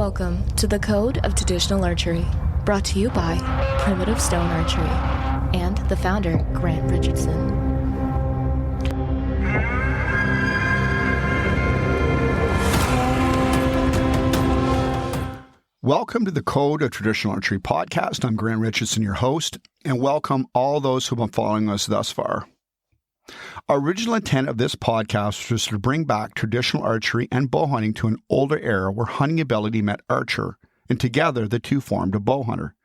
Welcome to the Code of Traditional Archery, brought to you by Primitive Stone Archery and the founder, Grant Richardson. Welcome to the Code of Traditional Archery podcast. I'm Grant Richardson, your host, and welcome all those who have been following us thus far. Our original intent of this podcast was to bring back traditional archery and bow hunting to an older era where hunting ability met archer, and together the two formed a bow hunter.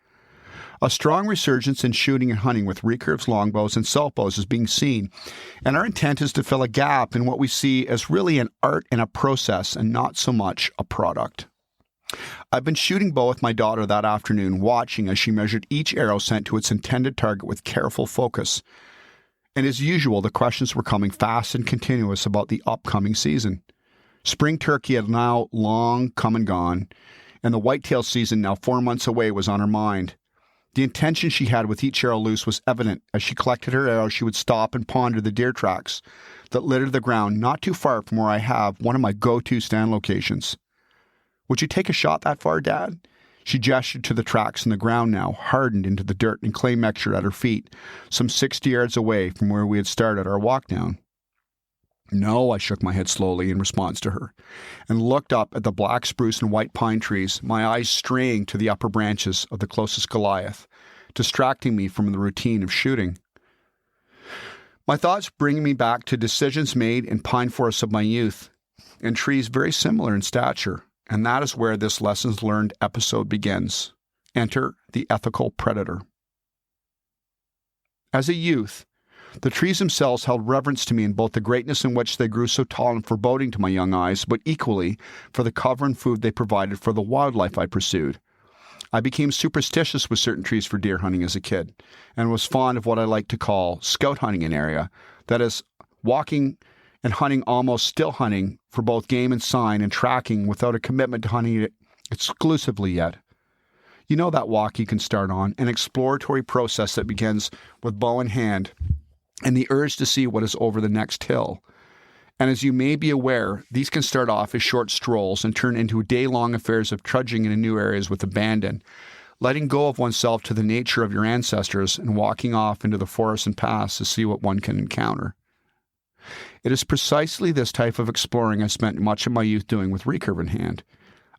A strong resurgence in shooting and hunting with recurves, longbows, and self-bows is being seen, and our intent is to fill a gap in what we see as really an art and a process and not so much a product. I've been shooting bow with my daughter that afternoon, watching as she measured each arrow sent to its intended target with careful focus. And as usual, the questions were coming fast and continuous about the upcoming season. Spring turkey had now long come and gone, and the whitetail season, now 4 months away, was on her mind. The intention she had with each arrow loose was evident. As she collected her arrows, she would stop and ponder the deer tracks that littered the ground not too far from where I have one of my go-to stand locations. "Would you take a shot that far, Dad?" She gestured to the tracks in the ground now, hardened into the dirt and clay mixture at her feet, some 60 yards away from where we had started our walk down. "No," I shook my head slowly in response to her, and looked up at the black spruce and white pine trees, my eyes straying to the upper branches of the closest Goliath, distracting me from the routine of shooting. My thoughts bring me back to decisions made in pine forests of my youth, and trees very similar in stature. And that is where this Lessons Learned episode begins. Enter the ethical predator. As a youth, the trees themselves held reverence to me in both the greatness in which they grew so tall and foreboding to my young eyes, but equally for the cover and food they provided for the wildlife I pursued. I became superstitious with certain trees for deer hunting as a kid, and was fond of what I like to call scout hunting an area, that is, walking and hunting almost still hunting for both game and sign and tracking without a commitment to hunting it exclusively yet. You know that walk you can start on, an exploratory process that begins with bow in hand and the urge to see what is over the next hill. And as you may be aware, these can start off as short strolls and turn into day-long affairs of trudging into new areas with abandon, letting go of oneself to the nature of your ancestors and walking off into the forests and paths to see what one can encounter. It is precisely this type of exploring I spent much of my youth doing with recurve in hand.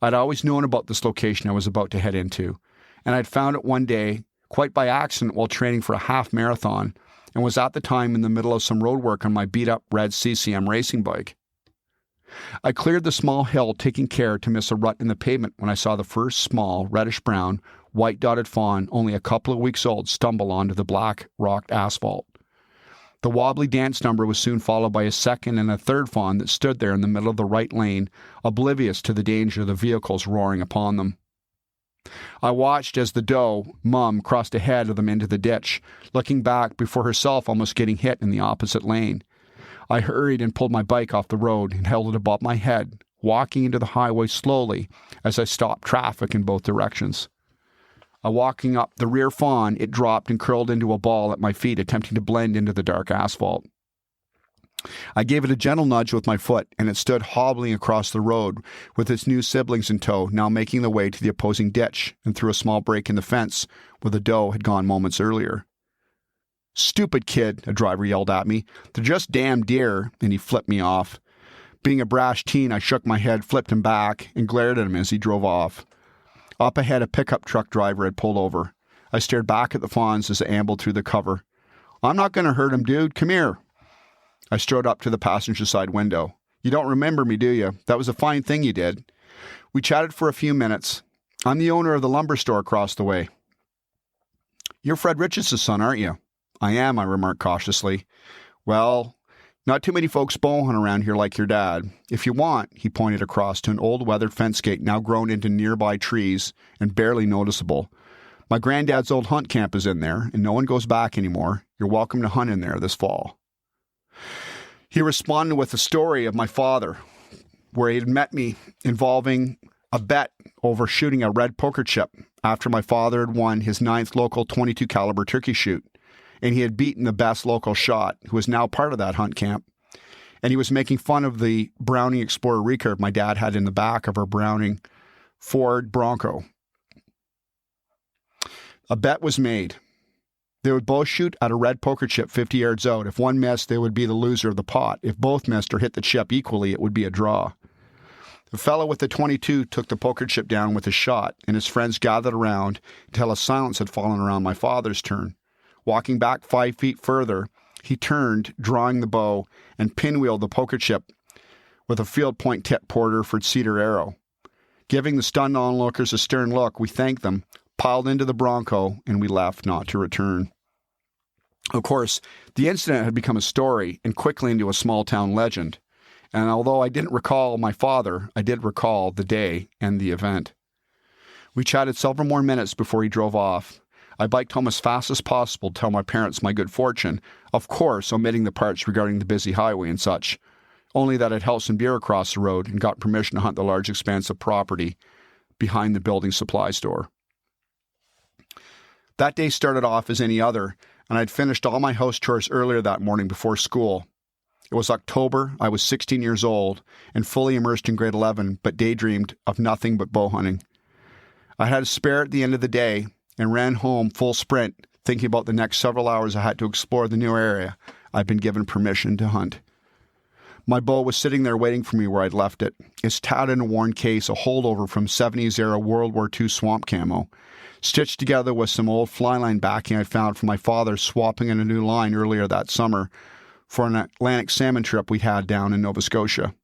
I'd always known about this location I was about to head into, and I'd found it one day, quite by accident while training for a half marathon, and was at the time in the middle of some road work on my beat-up red CCM racing bike. I cleared the small hill, taking care to miss a rut in the pavement when I saw the first small, reddish-brown, white-dotted fawn, only a couple of weeks old, stumble onto the black, rocked asphalt. The wobbly dance number was soon followed by a second and a third fawn that stood there in the middle of the right lane, oblivious to the danger of the vehicles roaring upon them. I watched as the doe, Mum, crossed ahead of them into the ditch, looking back before herself almost getting hit in the opposite lane. I hurried and pulled my bike off the road and held it above my head, walking into the highway slowly as I stopped traffic in both directions. Walking up the rear fawn, it dropped and curled into a ball at my feet, attempting to blend into the dark asphalt. I gave it a gentle nudge with my foot, and it stood hobbling across the road with its new siblings in tow, now making the way to the opposing ditch and through a small break in the fence where the doe had gone moments earlier. "Stupid kid," a driver yelled at me. "They're just damn deer," and he flipped me off. Being a brash teen, I shook my head, flipped him back, and glared at him as he drove off. Up ahead, a pickup truck driver had pulled over. I stared back at the fawns as I ambled through the cover. "I'm not going to hurt him, dude. Come here." I strode up to the passenger side window. "You don't remember me, do you? That was a fine thing you did." We chatted for a few minutes. "I'm the owner of the lumber store across the way." "You're Fred Richardson's son, aren't you?" "I am," I remarked cautiously. "Well, not too many folks bow hunt around here like your dad. If you want," he pointed across to an old weathered fence gate now grown into nearby trees and barely noticeable. "My granddad's old hunt camp is in there, and no one goes back anymore. You're welcome to hunt in there this fall." He responded with a story of my father, where he had met me involving a bet over shooting a red poker chip after my father had won his 9th local .22 caliber turkey shoot, and he had beaten the best local shot, who was now part of that hunt camp. And he was making fun of the Browning Explorer recurve my dad had in the back of our Browning Ford Bronco. A bet was made. They would both shoot at a red poker chip 50 yards out. If one missed, they would be the loser of the pot. If both missed or hit the chip equally, it would be a draw. The fellow with the 22 took the poker chip down with a shot, and his friends gathered around until a silence had fallen around my father's turn. Walking back 5 feet further, he turned, drawing the bow, and pinwheeled the poker chip with a field point tip Porterford cedar arrow. Giving the stunned onlookers a stern look, we thanked them, piled into the Bronco, and we left not to return. Of course, the incident had become a story and quickly into a small-town legend. And although I didn't recall my father, I did recall the day and the event. We chatted several more minutes before he drove off. I biked home as fast as possible to tell my parents my good fortune, of course omitting the parts regarding the busy highway and such, only that I'd held some beer across the road and got permission to hunt the large expanse of property behind the building supply store. That day started off as any other, and I'd finished all my house chores earlier that morning before school. It was October, I was 16 years old, and fully immersed in grade 11, but daydreamed of nothing but bow hunting. I had a spare at the end of the day, and ran home full sprint, thinking about the next several hours I had to explore the new area I'd been given permission to hunt. My bow was sitting there waiting for me where I'd left it, its tattered and worn case a holdover from 70s-era World War II swamp camo, stitched together with some old flyline backing I'd found from my father swapping in a new line earlier that summer for an Atlantic salmon trip we had down in Nova Scotia.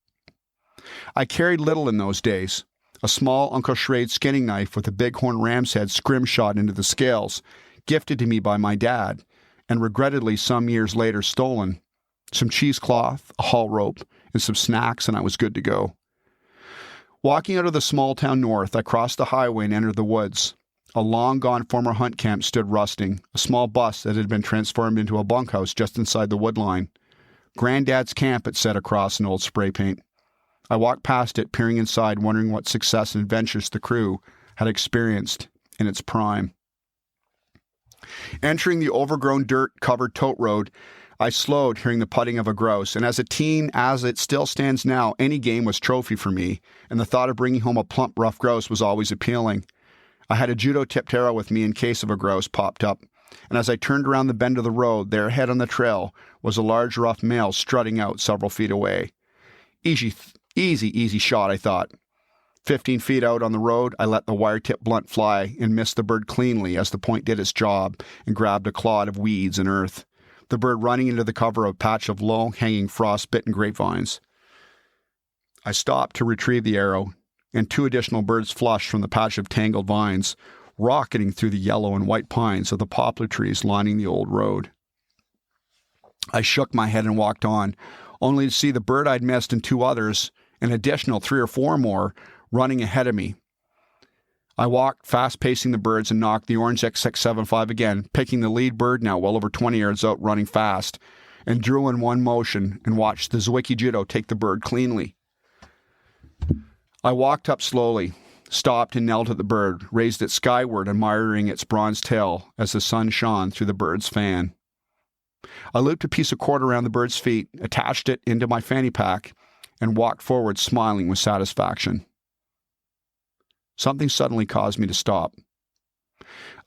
I carried little in those days. A small Uncle Schrade skinning knife with a bighorn ram's head scrimshot into the scales, gifted to me by my dad, and regrettably some years later stolen. Some cheesecloth, a haul rope, and some snacks, and I was good to go. Walking out of the small town north, I crossed the highway and entered the woods. A long-gone former hunt camp stood rusting, a small bus that had been transformed into a bunkhouse just inside the wood line. Granddad's camp, it said across an old spray paint. I walked past it, peering inside, wondering what success and adventures the crew had experienced in its prime. Entering the overgrown dirt-covered tote road, I slowed, hearing the putting of a grouse, and as a teen, as it still stands now, any game was trophy for me, and the thought of bringing home a plump, rough grouse was always appealing. I had a judo-tipped arrow with me in case of a grouse popped up, and as I turned around the bend of the road, there ahead on the trail was a large, rough male strutting out several feet away. Easy shot, I thought. 15 feet out on the road, I let the wire-tip blunt fly and missed the bird cleanly as the point did its job and grabbed a clod of weeds and earth, the bird running into the cover of a patch of low-hanging frost-bitten grapevines. I stopped to retrieve the arrow, and 2 additional birds flushed from the patch of tangled vines, rocketing through the yellow and white pines of the poplar trees lining the old road. I shook my head and walked on, only to see the bird I'd missed and 2 others, an additional 3 or 4 more, running ahead of me. I walked, fast-pacing the birds, and knocked the orange X675 again, picking the lead bird now well over 20 yards out, running fast, and drew in one motion and watched the Zwicky Judo take the bird cleanly. I walked up slowly, stopped and knelt at the bird, raised it skyward, admiring its bronze tail as the sun shone through the bird's fan. I looped a piece of cord around the bird's feet, attached it into my fanny pack, and walked forward smiling with satisfaction. Something suddenly caused me to stop.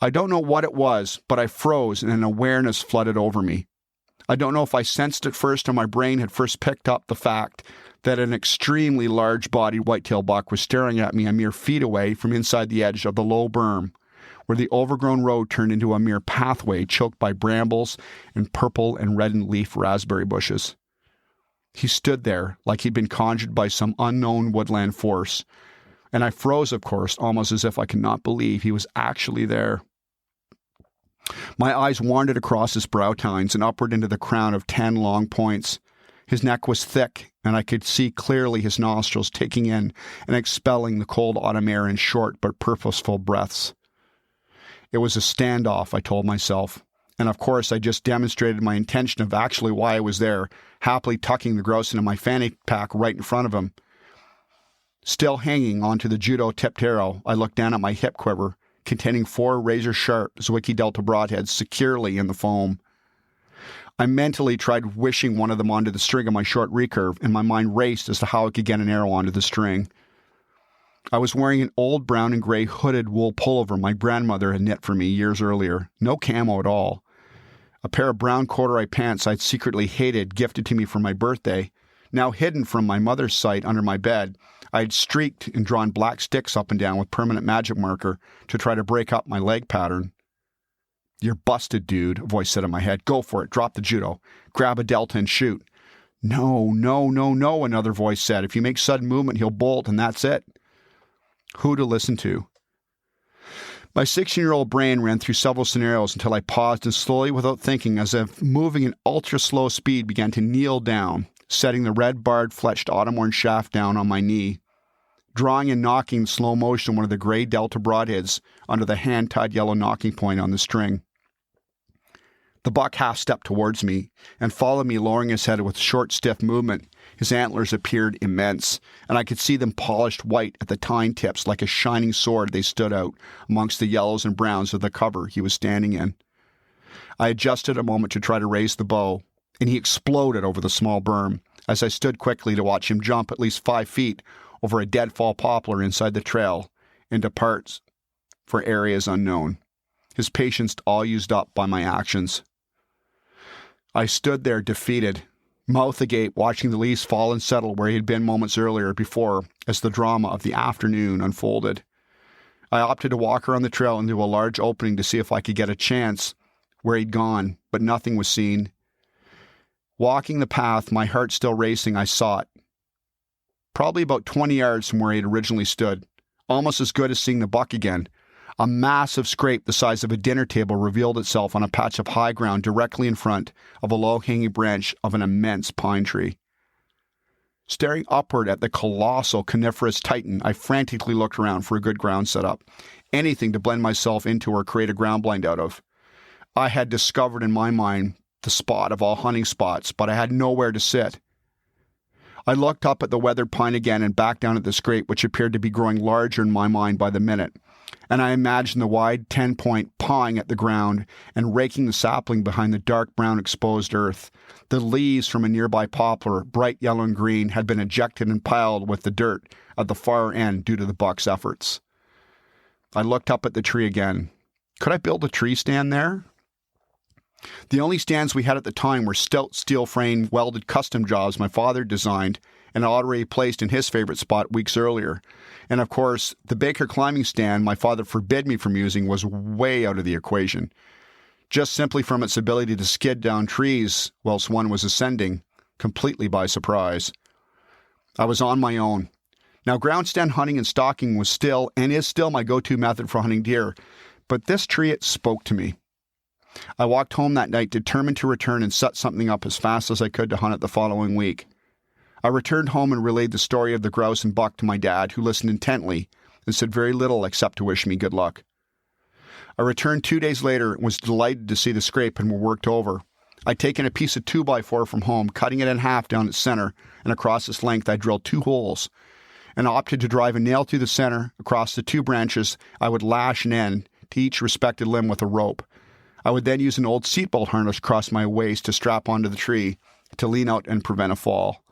I don't know what it was, but I froze and an awareness flooded over me. I don't know if I sensed it first or my brain had first picked up the fact that an extremely large-bodied whitetail buck was staring at me a mere feet away from inside the edge of the low berm, where the overgrown road turned into a mere pathway choked by brambles and purple and red and leaf raspberry bushes. He stood there like he'd been conjured by some unknown woodland force, and I froze, of course, almost as if I could not believe he was actually there. My eyes wandered across his brow tines and upward into the crown of 10 long points. His neck was thick, and I could see clearly his nostrils taking in and expelling the cold autumn air in short but purposeful breaths. It was a standoff, I told myself, and of course I just demonstrated my intention of actually why I was there, happily tucking the grouse into my fanny pack right in front of him. Still hanging onto the judo-tipped arrow, I looked down at my hip quiver, containing 4 razor-sharp Zwicky Delta broadheads securely in the foam. I mentally tried wishing one of them onto the string of my short recurve, and my mind raced as to how I could get an arrow onto the string. I was wearing an old brown and gray hooded wool pullover my grandmother had knit for me years earlier. No camo at all. A pair of brown corduroy pants I'd secretly hated, gifted to me for my birthday. Now hidden from my mother's sight under my bed, I had streaked and drawn black sticks up and down with permanent magic marker to try to break up my leg pattern. "You're busted, dude," a voice said in my head. "Go for it. Drop the judo. Grab a delta and shoot." "No, no, no, no," another voice said. "If you make sudden movement, he'll bolt, and that's it." Who to listen to? My 16-year-old brain ran through several scenarios until I paused and slowly, without thinking, as if moving at ultra-slow speed, began to kneel down, setting the red barred fletched autumn-worn shaft down on my knee, drawing and knocking in slow motion one of the gray delta broadheads under the hand-tied yellow knocking point on the string. The buck half-stepped towards me and followed me, lowering his head with a short, stiff movement. His antlers appeared immense, and I could see them polished white at the tine tips. Like a shining sword, they stood out amongst the yellows and browns of the cover he was standing in. I adjusted a moment to try to raise the bow, and he exploded over the small berm as I stood quickly to watch him jump at least 5 feet over a deadfall poplar inside the trail and depart for areas unknown, his patience all used up by my actions. I stood there defeated, mouth agape, watching the leaves fall and settle where he had been moments earlier before as the drama of the afternoon unfolded. I opted to walk around the trail into a large opening to see if I could get a chance where he'd gone, but nothing was seen. Walking the path, my heart still racing, I saw it. Probably about 20 yards from where he had originally stood, almost as good as seeing the buck again. A massive scrape the size of a dinner table revealed itself on a patch of high ground directly in front of a low-hanging branch of an immense pine tree. Staring upward at the colossal coniferous titan, I frantically looked around for a good ground setup, anything to blend myself into or create a ground blind out of. I had discovered in my mind the spot of all hunting spots, but I had nowhere to sit. I looked up at the weathered pine again and back down at the scrape, which appeared to be growing larger in my mind by the minute. And I imagined the wide 10-point pawing at the ground and raking the sapling behind the dark brown exposed earth. The leaves from a nearby poplar, bright yellow and green, had been ejected and piled with the dirt at the far end due to the buck's efforts. I looked up at the tree again. Could I build a tree stand there? The only stands we had at the time were stout steel-framed welded custom jobs my father designed and already placed in his favorite spot weeks earlier. And of course, the Baker climbing stand my father forbid me from using was way out of the equation, just simply from its ability to skid down trees whilst one was ascending, completely by surprise. I was on my own. Now, ground stand hunting and stalking was still and is still my go-to method for hunting deer, but this tree, it spoke to me. I walked home that night determined to return and set something up as fast as I could to hunt it the following week. I returned home and relayed the story of the grouse and buck to my dad, who listened intently and said very little except to wish me good luck. I returned 2 days later and was delighted to see the scrape had been worked over. I'd taken a piece of 2x4 from home, cutting it in half down its center, and across its length I drilled 2 holes, and opted to drive a nail through the center. Across the 2 branches, I would lash an end to each respective limb with a rope. I would then use an old seatbelt harness across my waist to strap onto the tree to lean out and prevent a fall.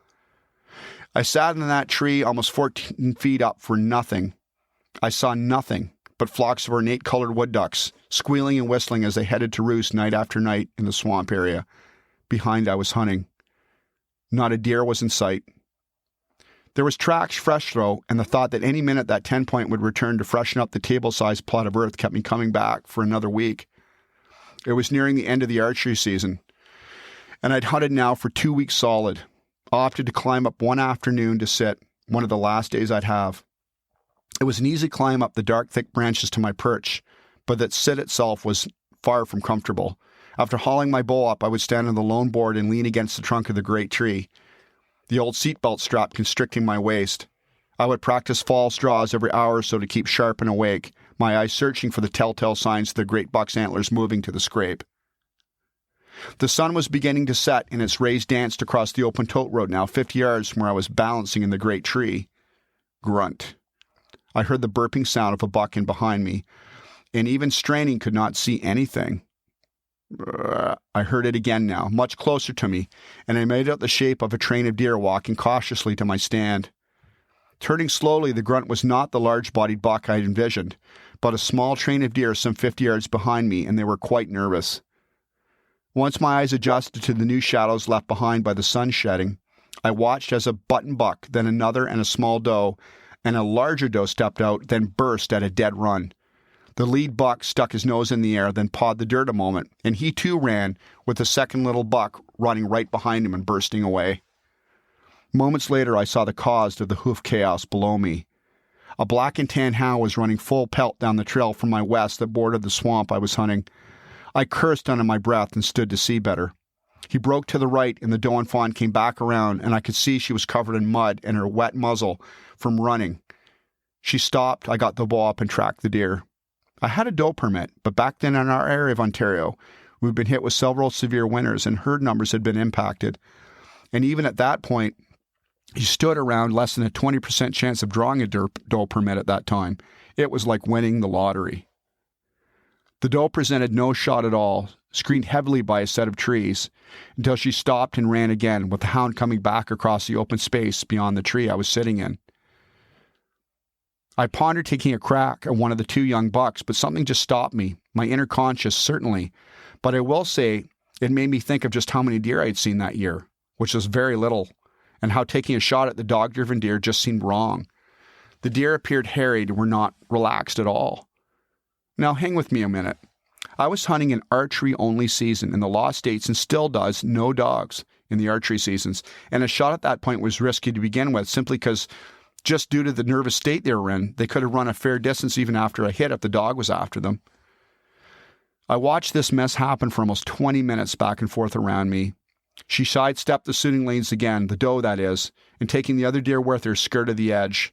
I sat in that tree almost 14 feet up for nothing. I saw nothing but flocks of ornate colored wood ducks, squealing and whistling as they headed to roost night after night in the swamp area behind I was hunting. Not a deer was in sight. There was tracks fresh though, and the thought that any minute that 10-point would return to freshen up the table-sized plot of earth kept me coming back for another week. It was nearing the end of the archery season, and I'd hunted now for 2 weeks solid. I opted to climb up one afternoon to sit, one of the last days I'd have. It was an easy climb up the dark, thick branches to my perch, but that sit itself was far from comfortable. After hauling my bow up, I would stand on the lone board and lean against the trunk of the great tree, the old seatbelt strap constricting my waist. I would practice false draws every hour or so to keep sharp and awake, my eyes searching for the telltale signs of the great buck's antlers moving to the scrape. The sun was beginning to set, and its rays danced across the open tote road now 50 yards from where I was balancing in the great tree. Grunt. I heard the burping sound of a buck in behind me, and even straining could not see anything. I heard it again now, much closer to me, and I made out the shape of a train of deer walking cautiously to my stand. Turning slowly, the grunt was not the large-bodied buck I had envisioned, but a small train of deer some 50 yards behind me, and they were quite nervous. Once my eyes adjusted to the new shadows left behind by the sun shedding, I watched as a button buck, then another and a small doe, and a larger doe stepped out, then burst at a dead run. The lead buck stuck his nose in the air, then pawed the dirt a moment, and he too ran, with the second little buck running right behind him and bursting away. Moments later, I saw the cause of the hoof chaos below me. A black and tan hound was running full pelt down the trail from my west that bordered the swamp I was hunting. I cursed under my breath and stood to see better. He broke to the right, and the doe and fawn came back around, and I could see she was covered in mud and her wet muzzle from running. She stopped, I got the bow up and tracked the deer. I had a doe permit, but back then in our area of Ontario, we'd been hit with several severe winters and herd numbers had been impacted. And even at that point, you stood around less than a 20% chance of drawing a doe permit at that time. It was like winning the lottery. The doe presented no shot at all, screened heavily by a set of trees, until she stopped and ran again, with the hound coming back across the open space beyond the tree I was sitting in. I pondered taking a crack at one of the two young bucks, but something just stopped me, my inner conscience certainly. But I will say it made me think of just how many deer I'd seen that year, which was very little, and how taking a shot at the dog-driven deer just seemed wrong. The deer appeared harried and were not relaxed at all. Now hang with me a minute. I was hunting an archery-only season, and the law states, and still does, no dogs in the archery seasons, and a shot at that point was risky to begin with, simply because just due to the nervous state they were in, they could have run a fair distance even after a hit if the dog was after them. I watched this mess happen for almost 20 minutes back and forth around me. She sidestepped the shooting lanes again, the doe that is, and taking the other deer with her, skirted the edge,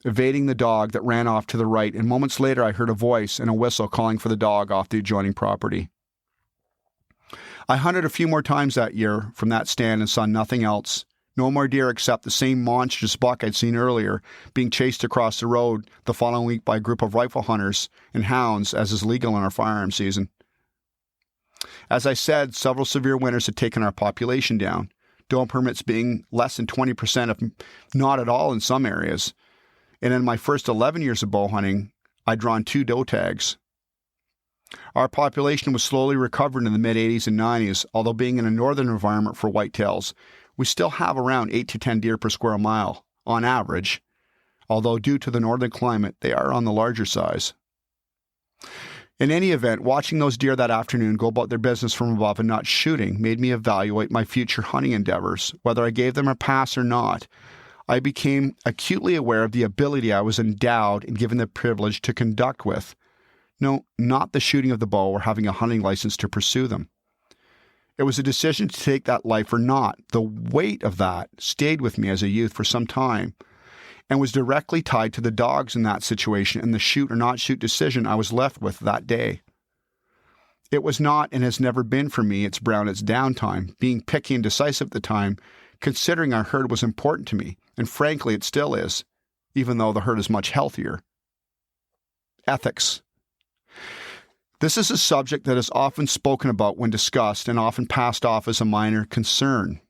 evading the dog that ran off to the right, and moments later I heard a voice and a whistle calling for the dog off the adjoining property. I hunted a few more times that year from that stand and saw nothing else. No more deer except the same monstrous buck I'd seen earlier being chased across the road the following week by a group of rifle hunters and hounds, as is legal in our firearm season. As I said, several severe winters had taken our population down, doe permits being less than 20%, if not at all in some areas. And in my first 11 years of bow hunting, I'd drawn 2 doe tags. Our population was slowly recovering in the mid-80s and 90s, although being in a northern environment for whitetails, we still have around 8 to 10 deer per square mile, on average, although due to the northern climate, they are on the larger size. In any event, watching those deer that afternoon go about their business from above and not shooting made me evaluate my future hunting endeavors, whether I gave them a pass or not. I became acutely aware of the ability I was endowed and given the privilege to conduct with. No, not the shooting of the bow or having a hunting license to pursue them. It was a decision to take that life or not. The weight of that stayed with me as a youth for some time and was directly tied to the dogs in that situation and the shoot or not shoot decision I was left with that day. It was not and has never been for me its brown, its downtime, being picky and decisive at the time, considering our herd was important to me, and frankly it still is, even though the herd is much healthier. Ethics. This is a subject that is often spoken about when discussed and often passed off as a minor concern.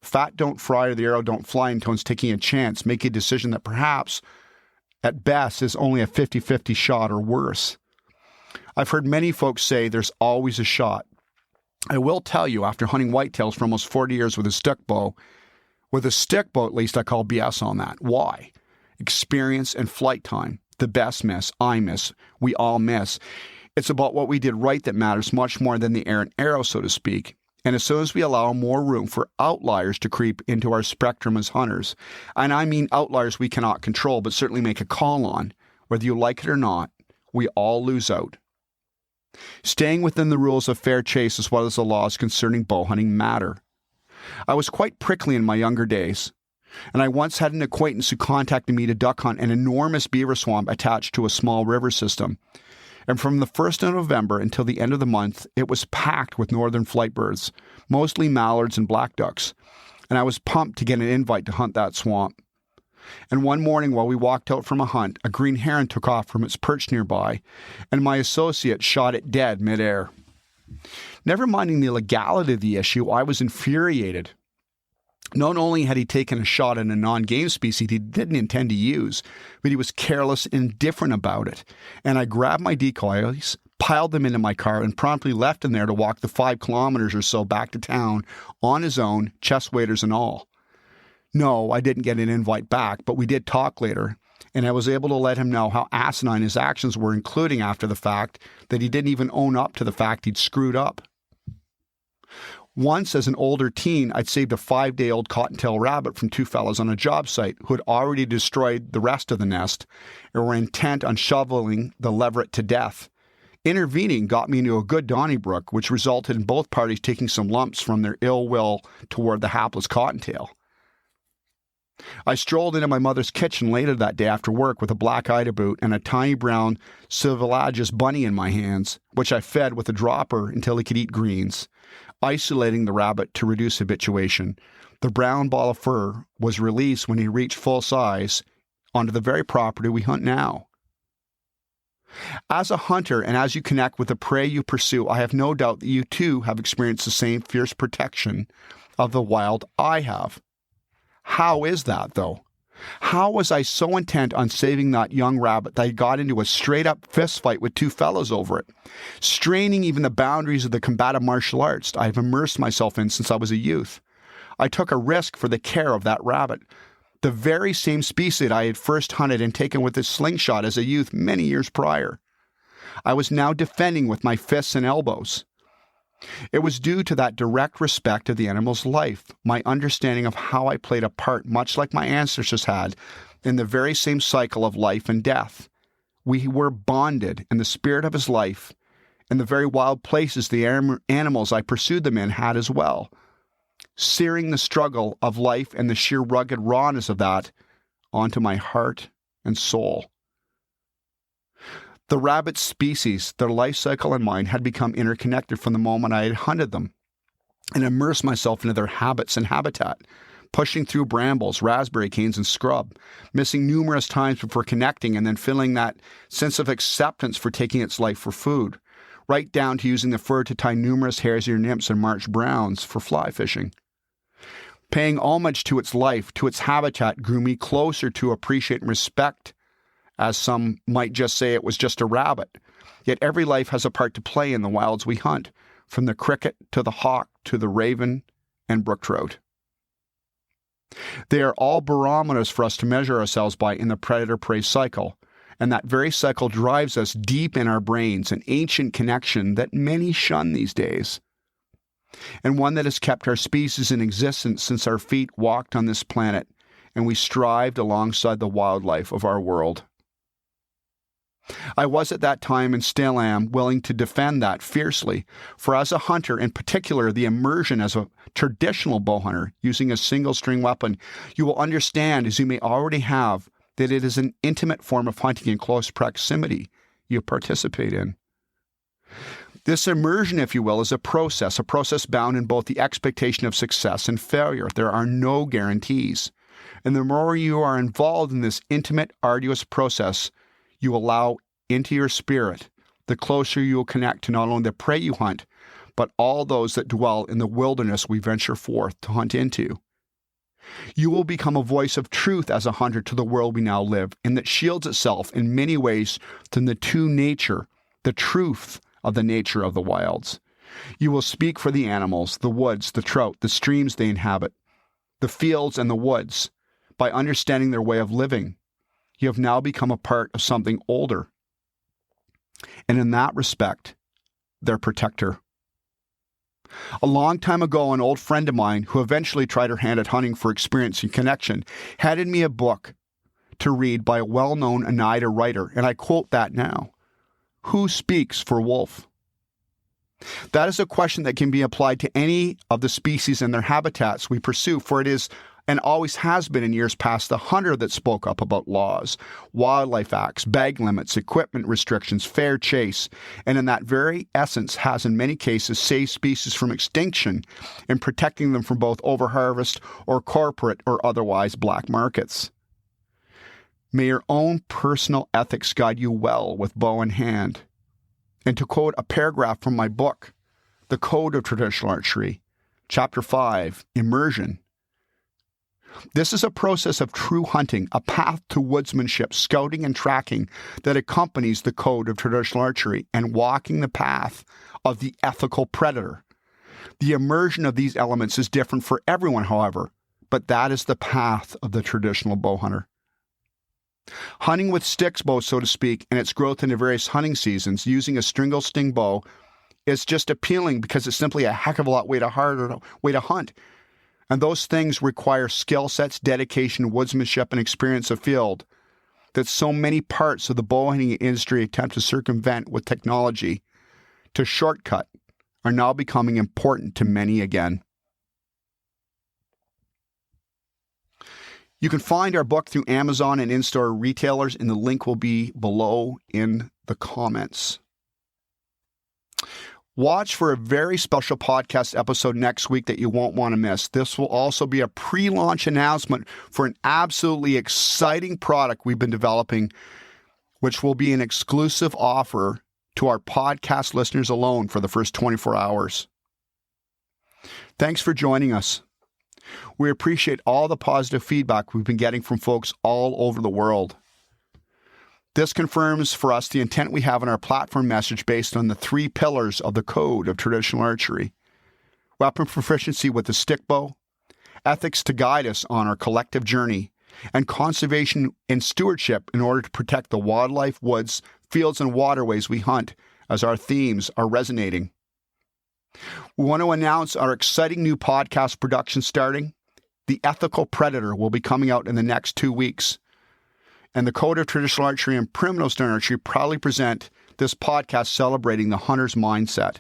Fat don't fry or the arrow don't fly in tones taking a chance, making a decision that perhaps, at best, is only a 50-50 shot or worse. I've heard many folks say there's always a shot. I will tell you, after hunting whitetails for almost 40 years with a stick bow at least I call BS on that. Why? Experience and flight time. The best miss, I miss, we all miss. It's about what we did right that matters much more than the errant arrow, so to speak. And as soon as we allow more room for outliers to creep into our spectrum as hunters, and I mean outliers we cannot control but certainly make a call on, whether you like it or not, we all lose out. Staying within the rules of fair chase as well as the laws concerning bow hunting matter. I was quite prickly in my younger days, and I once had an acquaintance who contacted me to duck hunt an enormous beaver swamp attached to a small river system. And from the 1st of November until the end of the month, it was packed with northern flight birds, mostly mallards and black ducks, and I was pumped to get an invite to hunt that swamp. And one morning while we walked out from a hunt, a green heron took off from its perch nearby, and my associate shot it dead midair. Never minding the legality of the issue, I was infuriated. Not only had he taken a shot at a non-game species he didn't intend to use, but he was careless and indifferent about it. And I grabbed my decoys, piled them into my car, and promptly left him there to walk the 5 kilometers or so back to town on his own, chest waders and all. No, I didn't get an invite back, but we did talk later, and I was able to let him know how asinine his actions were, including after the fact that he didn't even own up to the fact he'd screwed up. Once, as an older teen, I'd saved a 5-day-old cottontail rabbit from 2 fellows on a job site who had already destroyed the rest of the nest and were intent on shoveling the leveret to death. Intervening got me into a good Donnybrook, which resulted in both parties taking some lumps from their ill will toward the hapless cottontail. I strolled into my mother's kitchen later that day after work with a black Ida boot and a tiny brown Silvelagus bunny in my hands, which I fed with a dropper until he could eat greens, isolating the rabbit to reduce habituation. The brown ball of fur was released when he reached full size onto the very property we hunt now. As a hunter and as you connect with the prey you pursue, I have no doubt that you too have experienced the same fierce protection of the wild I have. How is that, though? How was I so intent on saving that young rabbit that I got into a straight-up fist fight with 2 fellows over it, straining even the boundaries of the combative martial arts I have immersed myself in since I was a youth? I took a risk for the care of that rabbit, the very same species I had first hunted and taken with a slingshot as a youth many years prior. I was now defending with my fists and elbows. It was due to that direct respect of the animal's life, my understanding of how I played a part, much like my ancestors had, in the very same cycle of life and death. We were bonded in the spirit of his life, and the very wild places the animals I pursued them in had as well, searing the struggle of life and the sheer rugged rawness of that onto my heart and soul. The rabbit species, their life cycle and mine, had become interconnected from the moment I had hunted them and immersed myself into their habits and habitat, pushing through brambles, raspberry canes, and scrub, missing numerous times before connecting and then feeling that sense of acceptance for taking its life for food, right down to using the fur to tie numerous hares-eared nymphs and March browns for fly fishing. Paying homage to its life, to its habitat, grew me closer to appreciate and respect, as some might just say it was just a rabbit. Yet every life has a part to play in the wilds we hunt, from the cricket to the hawk to the raven and brook trout. They are all barometers for us to measure ourselves by in the predator-prey cycle, and that very cycle drives us deep in our brains, an ancient connection that many shun these days, and one that has kept our species in existence since our feet walked on this planet and we strived alongside the wildlife of our world. I was at that time and still am willing to defend that fiercely, for as a hunter, in particular the immersion as a traditional bow hunter using a single string weapon, you will understand, as you may already have, that it is an intimate form of hunting in close proximity you participate in. This immersion, if you will, is a process bound in both the expectation of success and failure. There are no guarantees. And the more you are involved in this intimate, arduous process you allow into your spirit, the closer you will connect to not only the prey you hunt, but all those that dwell in the wilderness we venture forth to hunt into. You will become a voice of truth as a hunter to the world we now live, and that shields itself in many ways from the true nature, the truth of the nature of the wilds. You will speak for the animals, the woods, the trout, the streams they inhabit, the fields and the woods, by understanding their way of living. You have now become a part of something older, and in that respect, their protector. A long time ago, an old friend of mine, who eventually tried her hand at hunting for experience and connection, handed me a book to read by a well-known Oneida writer, and I quote that now. Who speaks for wolf? That is a question that can be applied to any of the species and their habitats we pursue, for it is, and always has been in years past, the hunter that spoke up about laws, wildlife acts, bag limits, equipment restrictions, fair chase, and in that very essence has in many cases saved species from extinction and protecting them from both overharvest or corporate or otherwise black markets. May your own personal ethics guide you well with bow in hand. And to quote a paragraph from my book, The Code of Traditional Archery, Chapter 5, Immersion, This is a process of true hunting, a path to woodsmanship, scouting, and tracking that accompanies the code of traditional archery and walking the path of the ethical predator. The immersion of these elements is different for everyone, however, but that is the path of the traditional bow hunter. Hunting with sticks bow, so to speak, and its growth into various hunting seasons using a stringle sting bow is just appealing because it's simply a heck of a lot harder way to hunt. And those things require skill sets, dedication, woodsmanship, and experience of field that so many parts of the bow hunting industry attempt to circumvent with technology to shortcut are now becoming important to many again. You can find our book through Amazon and in-store retailers, and the link will be below in the comments. Watch for a very special podcast episode next week that you won't want to miss. This will also be a pre-launch announcement for an absolutely exciting product we've been developing, which will be an exclusive offer to our podcast listeners alone for the first 24 hours. Thanks for joining us. We appreciate all the positive feedback we've been getting from folks all over the world. This confirms for us the intent we have in our platform message based on the 3 pillars of the code of traditional archery: weapon proficiency with the stick bow, ethics to guide us on our collective journey, and conservation and stewardship in order to protect the wildlife, woods, fields, and waterways we hunt, as our themes are resonating. We want to announce our exciting new podcast production starting. The Ethical Predator will be coming out in the next 2 weeks. And the Code of Traditional Archery and Primitive Stone Archery proudly present this podcast celebrating the hunter's mindset.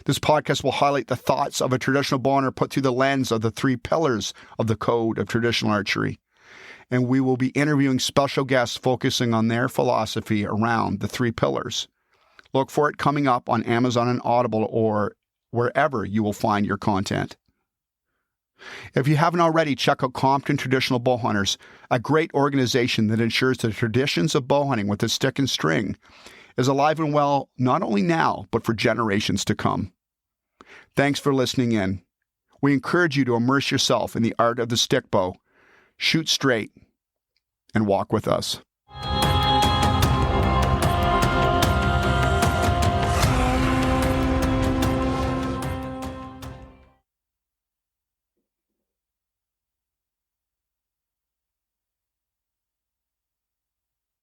This podcast will highlight the thoughts of a traditional bow hunter put through the lens of the 3 pillars of the Code of Traditional Archery. And we will be interviewing special guests focusing on their philosophy around the 3 pillars. Look for it coming up on Amazon and Audible or wherever you will find your content. If you haven't already, check out Compton Traditional Bowhunters, a great organization that ensures the traditions of bow hunting with the stick and string is alive and well not only now, but for generations to come. Thanks for listening in. We encourage you to immerse yourself in the art of the stick bow, shoot straight, and walk with us.